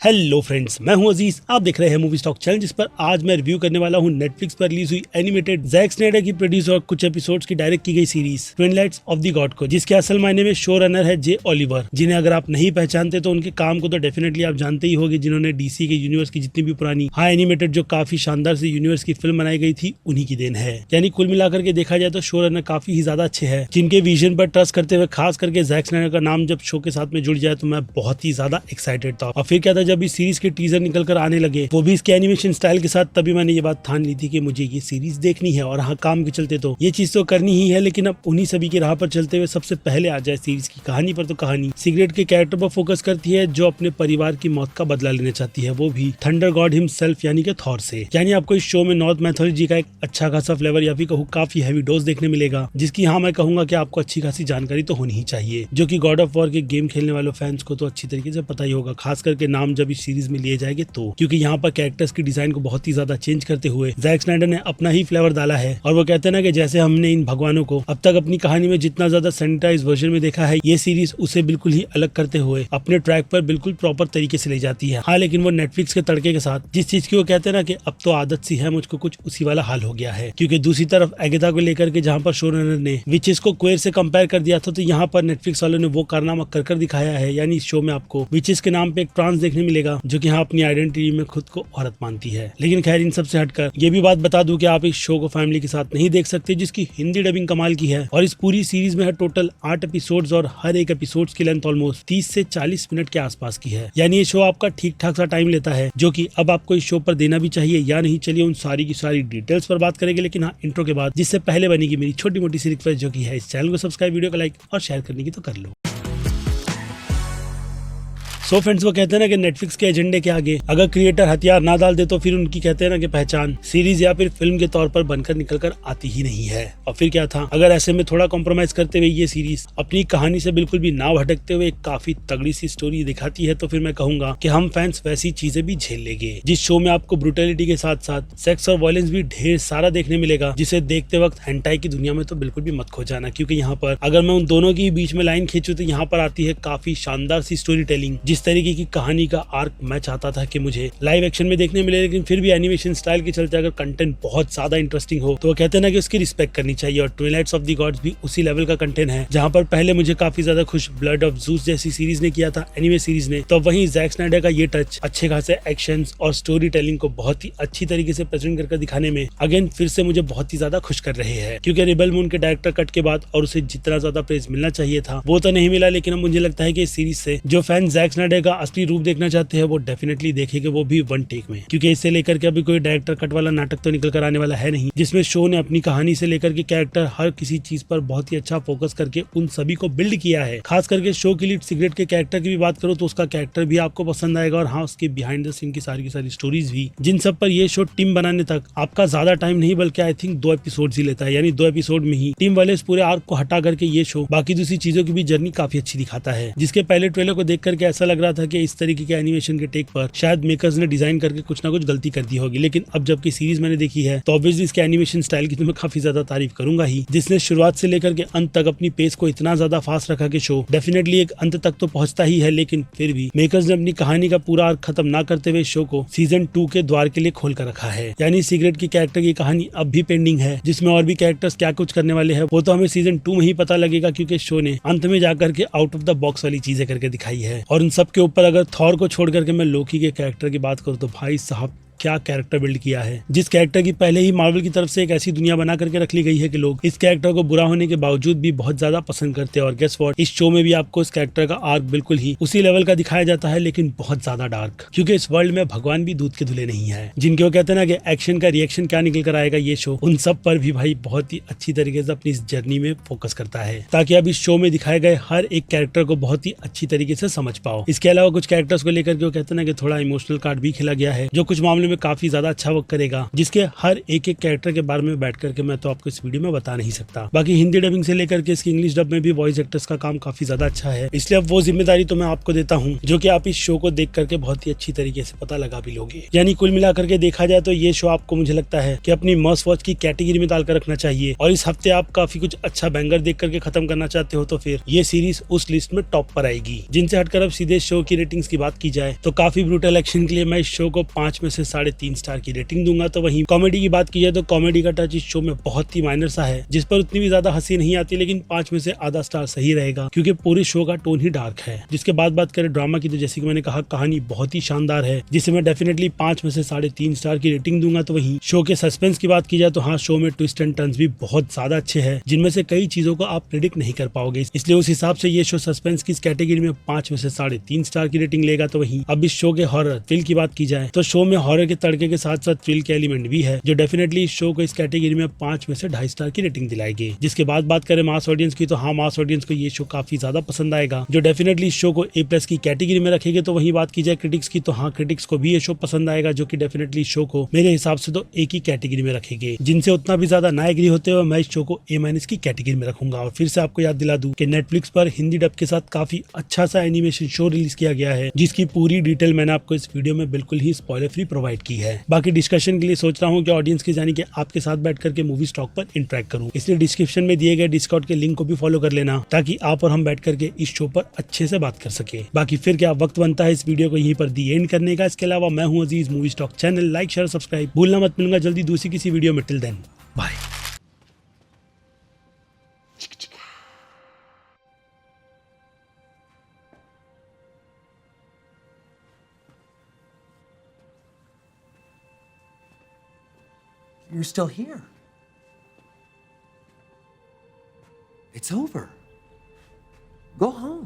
Hello friends, मैं हूं अजीज। आप देख रहे हैं मूवी स्टॉक चैनल, जिस पर आज मैं रिव्यू करने वाला हूं नेटफ्लिक्स पर रिलीज हुई एनिमेटेड जैक स्नाइडर की प्रोड्यूस और कुछ एपिसोड्स की डायरेक्ट की गई सीरीज ट्विनलाइट्स ऑफ द गॉड को, जिसके असल मायने में शो रनर है जे ओलिवर, जिन्हें अगर आप नहीं पहचानते तो उनके काम को तो डेफिनेटली आप जानते ही होंगे, जिन्होंने डीसी के यूनिवर्स की जितनी भी पुरानी एनिमेटेड जो काफी शानदार से यूनिवर्स की फिल्म बनाई गई थी, उन्हीं की देन है। यानी कुल मिलाकर के देखा जाए तो शो रनर काफी ही ज्यादा अच्छे हैं, जिनके विजन पर ट्रस्ट करते हुए खास करके जैक स्नाइडर का नाम जब शो के साथ में जुड़ जाए तो मैं बहुत ही ज्यादा एक्साइटेड था। और फिर क्या था, जब इस सीरीज के टीजर निकल कर आने लगे, वो भी इसके एनिमेशन स्टाइल के साथ, तभी मैंने ये बात ठान ली थी कि मुझे ये सीरीज देखनी है। और हाँ, काम के चलते तो ये चीज तो करनी ही है, लेकिन अब उन्हीं सभी की राह पर चलते हुए सबसे पहले आ जाए सीरीज की कहानी पर, तो कहानी सिगरेट के कैरेक्टर पर फोकस करती है, जो अपने परिवार की मौत का बदला लेना चाहती है, वो भी थंडर गॉड हिमसेल्फ यानी कि थॉर से। यानी आपको इस शो में नॉर्थ मैथोलॉजी का एक अच्छा खासा फ्लेवर या फिर कहूँ काफी हैवी डोज देखने मिलेगा, जिसकी हाँ मैं कहूंगा कि आपको अच्छी खासी जानकारी तो होनी ही चाहिए, जो कि गॉड ऑफ वॉर के गेम खेलने वालों फैंस को तो अच्छी तरीके से पता ही होगा, खास करके नाम जब इस सीरीज में लिए जाएंगे तो, क्योंकि यहाँ पर कैरेक्टर्स की डिजाइन को बहुत ही ज्यादा चेंज करते हुए जैक स्नाइडर ने अपना ही फ्लेवर डाला है। और वो कहते हैं ना कि जैसे हमने इन भगवानों को अब तक अपनी कहानी में जितना ज्यादा सैनिटाइज वर्जन में देखा है, ये सीरीज उसे बिल्कुल ही अलग करते हुए अपने ट्रैक पर बिल्कुल प्रॉपर तरीके से ले जाती है। हाँ, लेकिन वो नेटफ्लिक्स के तड़के के साथ, जिस चीज की वो कहते हैं ना कि अब तो आदत सी है मुझको, कुछ उसी वाला हाल हो गया है। क्योंकि दूसरी तरफ एगेथा को लेकर के जहाँ पर शो रनर ने विचेस को क्वेर से कंपेयर कर दिया था, तो यहाँ पर नेटफ्लिक्स वालों ने वो कारनामा कर दिखाया है। यानी इस शो में आपको विचेस के नाम पे एक ट्रांस देखने मिलेगा, जो कि यहाँ अपनी आइडेंटिटी में खुद को औरत मानती है। लेकिन खैर, इन सब से हटकर ये भी बात बता दूं कि आप इस शो को फैमिली के साथ नहीं देख सकते, जिसकी हिंदी डबिंग कमाल की है। और इस पूरी सीरीज में है टोटल 8 एपिसोड्स, और हर एक एपिसोड्स की लेंथ ऑलमोस्ट 30 से 40 मिनट के आसपास की है। यानी ये शो आपका ठीक ठाक सा टाइम लेता है, जो कि अब आपको इस शो पर देना भी चाहिए या नहीं। चलिए उन सारी की सारी डिटेल्स पर बात करेंगे, लेकिन हाँ, इंट्रो के बाद जिससे पहले बनेगी मेरी छोटी मोटी सी रिक्वेस्ट, जो की है इस चैनल को सब्सक्राइब, वीडियो को लाइक और शेयर करने की तो कर लो। सो फ्रेंड्स, वो कहते हैं ना कि नेटफ्लिक्स के एजेंडे के आगे अगर क्रिएटर हथियार ना डाल दे तो फिर उनकी कहते हैं ना कि पहचान सीरीज या फिर फिल्म के तौर पर बनकर निकल कर आती ही नहीं है। और फिर क्या था, अगर ऐसे में थोड़ा कॉम्प्रोमाइज करते हुए ये सीरीज अपनी कहानी से बिल्कुल भी ना भटकते हुए एक काफी तगड़ी सी स्टोरी दिखाती है, तो फिर मैं कहूंगा कि हम फैंस वैसी चीजें भी झेल लेंगे। जिस शो में आपको ब्रूटैलिटी के साथ साथ सेक्स और वायलेंस भी ढेर सारा देखने मिलेगा, जिसे देखते वक्त हेंटाई की दुनिया में तो बिल्कुल भी मत खो जाना, क्योंकि यहाँ पर अगर मैं उन दोनों की बीच में लाइन खींचूं तो यहाँ पर आती है काफी शानदार सी स्टोरी टेलिंग। जिस तरीके की कहानी का आर्क मैं चाहता था कि मुझे लाइव एक्शन में देखने मिले, लेकिन फिर भी एनिमेशन स्टाइल के चलते अगर कंटेंट बहुत ज्यादा इंटरेस्टिंग हो तो वो कहते हैं ना कि उसकी रिस्पेक्ट करनी चाहिए। और ट्विलाइट्स ऑफ द गॉड्स भी उसी लेवल का कंटेंट है, जहां पर पहले मुझे काफी ज्यादा खुश ब्लड ऑफ ज़ूस जैसी सीरीज ने किया था, एनिमे सीरीज ने, तो वहीं जैक स्नाइडर का ये टच अच्छे खासे एक्शंस और स्टोरी टेलिंग को बहुत ही अच्छी तरीके से प्रेजेंट करके दिखाने में अगेन फिर से मुझे बहुत ही ज्यादा खुश कर रहे हैं। क्योंकि रिबल मून के डायरेक्टर कट के बाद और उसे जितना ज्यादा प्रेज मिलना चाहिए था वो तो नहीं मिला, लेकिन अब मुझे लगता है कि इस सीरीज से जो फैन जैक स्नाइडर का असली रूप देखना चाहते हैं वो डेफिनेटली देखेंगे, वो भी वन टेक में। क्योंकि इससे लेकर के अभी कोई डायरेक्टर कट वाला नाटक तो निकल कर आने वाला है नहीं, जिसमें शो ने अपनी कहानी से लेकर के कैरेक्टर हर किसी चीज पर बहुत ही अच्छा फोकस करके उन सभी को बिल्ड किया है। खास करके शो की लीड सिगरेट के कैरेक्टर की भी बात करो तो उसका कैरेक्टर भी आपको पसंद आएगा, और हाँ, उसके बिहाइंड द सीन की सारी स्टोरीज भी, जिन सब पर ये शो टीम बनाने तक आपका ज्यादा टाइम नहीं बल्कि आई थिंक 2 एपिसोड ही लेता है। यानी 2 एपिसोड में ही टीम वाले इस पूरे आर्क को हटा करके ये शो बाकी दूसरी चीजों की भी जर्नी काफी अच्छी दिखाता है। जिसके पहले ट्रेलर को देख करके ऐसा लग रहा था कि इस तरीके के एनिमेशन के टेक पर शायद मेकर्स ने डिजाइन करके कुछ ना कुछ गलती कर दी होगी, लेकिन अब जबकि सीरीज मैंने देखी है तो ऑब्वियसली इसके एनिमेशन स्टाइल की तो मैं काफी ज्यादा तारीफ करूंगा ही, जिसने शुरुआत से लेकर के अंत तक अपनी पेस को इतना ज्यादा फास्ट रखा कि शो डेफिनेटली एक अंत तक तो पहुंचता ही है, लेकिन फिर भी मेकर्स ने अपनी कहानी का पूरा आर्क खत्म ना करते हुए शो को सीजन 2 के द्वार के लिए खोल कर रखा है। यानी सिगरेट की कैरेक्टर की कहानी अब भी पेंडिंग है, जिसमें और भी कैरेक्टर्स क्या कुछ करने वाले हैं वो तो हमें सीजन 2 में ही पता लगेगा, क्योंकि शो ने अंत में जाकर के आउट ऑफ द बॉक्स वाली चीजें करके दिखाई है। और उन सब के ऊपर अगर थॉर को छोड़ करके मैं लोकी के कैरेक्टर की बात करूँ तो भाई साहब क्या कैरेक्टर बिल्ड किया है, जिस कैरेक्टर की पहले ही मार्वल की तरफ से एक ऐसी दुनिया बना करके रख ली गई है कि लोग इस कैरेक्टर को बुरा होने के बावजूद भी बहुत ज्यादा पसंद करते हैं। और गेस व्हाट, इस शो में भी आपको इस कैरेक्टर का आर्क बिल्कुल ही उसी लेवल का दिखाया जाता है, लेकिन बहुत ज्यादा डार्क, क्योंकि इस वर्ल्ड में भगवान भी दूध के धुले नहीं है। जिनके वो कहते हैं ना कि एक्शन का रिएक्शन क्या निकल कर आएगा, ये शो उन सब पर भी भाई बहुत ही अच्छी तरीके से अपनी इस जर्नी में फोकस करता है, ताकि अब इस शो में दिखाए गए हर एक कैरेक्टर को बहुत ही अच्छी तरीके से समझ पाओ। इसके अलावा कुछ कैरेक्टर्स को लेकर के वो कहते हैं ना कि थोड़ा इमोशनल कार्ड भी खेला गया है, जो कुछ मामले में में काफी ज्यादा अच्छा वर्क करेगा, जिसके हर एक कैरेक्टर के बारे में बैठ करके मैं तो आपको इस वीडियो में बता नहीं सकता। बाकी हिंदी डबिंग से लेकर के इसकी इंग्लिश डब में भी वॉइस एक्टर्स का काम काफी ज्यादा अच्छा है, इसलिए अब वो जिम्मेदारी तो मैं आपको देता हूँ जो कि आप इस शो को देख करके बहुत ही अच्छी तरीके से पता लगा भी लोगे। यानी कुल मिलाकर के देखा जाए तो ये शो आपको मुझे लगता है कि अपनी मस्ट वॉच की कैटेगरी में डालकर रखना चाहिए, और इस हफ्ते आप काफी कुछ अच्छा बैंगर देख करके खत्म करना चाहते हो तो फिर ये सीरीज उस लिस्ट में टॉप पर आएगी। जिनसे हटकर अब सीधे शो की रेटिंग्स की बात की जाए तो काफी ब्रूटल एक्शन के लिए मैं इस शो को 5 में से 3.5 स्टार की रेटिंग दूंगा। तो वहीं कॉमेडी की बात की जाए तो कॉमेडी का टच इस शो में बहुत ही माइनर सा है, जिस पर उतनी भी ज्यादा हंसी नहीं आती, लेकिन 5 में से आधा स्टार सही रहेगा क्योंकि पूरे शो का टोन ही डार्क है। जिसके बाद बात करें ड्रामा की तो जैसे कि मैंने कहा कहानी बहुत ही शानदार है, जिसे मैं डेफिनेटली 5 में से 3.5 स्टार की रेटिंग दूंगा। तो वहीं शो के सस्पेंस की बात की जाए तो हाँ, शो में ट्विस्ट एंड टर्न्स भी बहुत ज्यादा अच्छे हैं, जिनमें से कई चीजों को आप प्रेडिक्ट नहीं कर पाओगे, इसलिए उस हिसाब से ये शो सस्पेंस की इस कैटेगरी में 5 में से 3.5 स्टार की रेटिंग लेगा। तो वहीं अब इस शो के हॉरर थ्रिल की बात की जाए तो शो में हॉरर के तड़के के साथ साथ थ्रिल के एलिमेंट भी है, जो डेफिनेटली इस शो को इस कैटेगरी में 5 में से 2.5 स्टार की रेटिंग दिलाएगी। जिसके बाद बात करें मास ऑडियंस की तो हाँ, मास ऑडियंस को ये शो काफी ज्यादा पसंद आएगा, जो डेफिनेटली इस शो को A+ की कैटेगरी में रखेगी। तो वहीं बात की जाए क्रिटिक्स की तो हाँ, क्रिटिक्स को भी ये शो पसंद आएगा, जो कि डेफिनेटली शो को मेरे हिसाब से तो एक ही कैटेगरी में रखेंगे। जिनसे उतना भी ज्यादा ना एग्री होते हुए मैं इस शो को A- की कैटेगरी में रखूंगा। और फिर से आपको याद दिला दूं कि नेटफ्लिक्स पर हिंदी डब के साथ काफी अच्छा सा एनिमेशन शो रिलीज किया गया है, जिसकी पूरी डिटेल मैंने आपको इस वीडियो में बिल्कुल ही स्पॉइलर फ्री प्रोवाइड की है। बाकी डिस्कशन के लिए सोच रहा हूँ कि ऑडियंस की जानी कि आपके साथ बैठ करके मूवी स्टॉक पर इंटरेक्ट करूँ, इसलिए डिस्क्रिप्शन में दिए गए डिस्कॉर्ड के लिंक को भी फॉलो कर लेना, ताकि आप और हम बैठ करके इस शो पर अच्छे से बात कर सके। बाकी फिर क्या वक्त बनता है इस वीडियो को यहीं पर दी एंड करने का। इसके अलावा मैं हूँ Aziz, movie stock channel like share subscribe भूलना मत। मिलूंगा जल्दी दूसरी किसी वीडियो में। Till then bye. You're still here. It's over. Go home.